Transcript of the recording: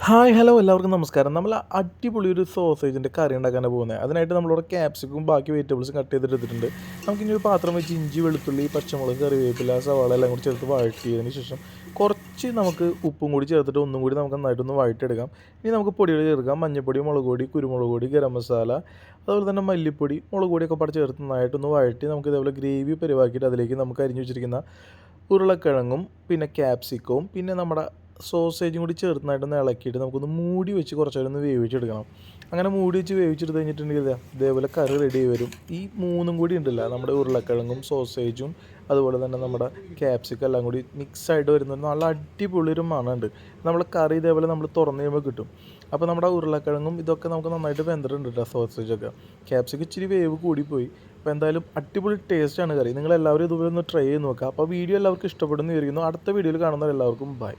Hi hello എല്ലാവർക്കും നമസ്കാരം. നമ്മൾ അടിപൊളി ഒരു സോസേജിൻ്റെ കറി ഉണ്ടാക്കാനാണ് പോകുന്നത്. അതിനായിട്ട് നമ്മളിവിടെ ക്യാപ്സിക്കും ബാക്കി വെജിറ്റബിൾസും കട്ട് ചെയ്തിട്ട് എടുത്തിട്ടുണ്ട്. നമുക്കിനി ഒരു പാത്രം വെച്ച് ഇഞ്ചി, വെളുത്തുള്ളി, പച്ചമുളക്, കറിവേപ്പില, സവാള എല്ലാം കൂടി ചേർത്ത് വഴറ്റിയതിന് ശേഷം കുറച്ച് നമുക്ക് ഉപ്പും കൂടി ചേർത്തിട്ട് ഒന്നും കൂടി നമുക്ക് നന്നായിട്ടൊന്ന് വഴറ്റിയെടുക്കാം. ഇനി നമുക്ക് പൊടികൾ ചേർക്കാം. മഞ്ഞൾപ്പൊടി, മുളക് പൊടി, കുരുമുളക് പൊടി, ഗരം മസാല, അതുപോലെ തന്നെ മല്ലിപ്പൊടി, മുളക് പൊടിയൊക്കെ പാടെ ചേർത്ത് നന്നായിട്ടൊന്ന് വഴറ്റി നമുക്ക് ഇതേപോലെ ഗ്രേവി പരിവാക്കിയിട്ട് അതിലേക്ക് നമുക്ക് അരിഞ്ഞു വെച്ചിരിക്കുന്ന ഉരുളക്കിഴങ്ങും പിന്നെ ക്യാപ്സിക്കവും പിന്നെ നമ്മുടെ സോസേജും കൂടി ചേർന്നതായിട്ടൊന്ന് ഇളക്കിയിട്ട് നമുക്കൊന്ന് മൂടി വെച്ച് കുറച്ച് നേരം ഒന്ന് വേവിച്ചെടുക്കണം. അങ്ങനെ മൂടി വെച്ച് വേവിച്ചെടുത്ത് കഴിഞ്ഞിട്ടുണ്ടെങ്കിൽ ഇതേപോലെ കറി റെഡി ആയി വരും. ഈ മൂന്നും കൂടി ഉണ്ടല്ലോ, നമ്മുടെ ഉരുളക്കിഴങ്ങും സോസേജും അതുപോലെ തന്നെ നമ്മുടെ ക്യാപ്സിക്കം എല്ലാം കൂടി മിക്സായിട്ട് വരുന്ന നല്ല അടിപൊളി ഒരു മണമുണ്ട്. നമ്മൾ കറി ഇതേപോലെ നമ്മൾ തുറന്ന് കഴിയുമ്പോൾ കിട്ടും. അപ്പോൾ നമ്മുടെ ഉരുളക്കിഴങ്ങും ഇതൊക്കെ നമുക്ക് നന്നായിട്ട് വെന്തിട്ടുണ്ട് കേട്ടോ. സോസേജൊക്കെ ക്യാപ്സിക്കം ഇച്ചിരി വേവ് കൂടിപ്പോയി. അപ്പോൾ എന്തായാലും അടിപൊളി ടേസ്റ്റാണ് കറി. നിങ്ങളെല്ലാവരും ഇതുപോലെ ഒന്ന് ട്രൈ ചെയ്ത് നോക്കുക. അപ്പോൾ വീഡിയോ എല്ലാവർക്കും ഇഷ്ടപ്പെടുന്നു വിചാരിക്കുന്നു. അടുത്ത വീഡിയോയിൽ കാണുന്നവരെല്ലാവർക്കും ബൈ.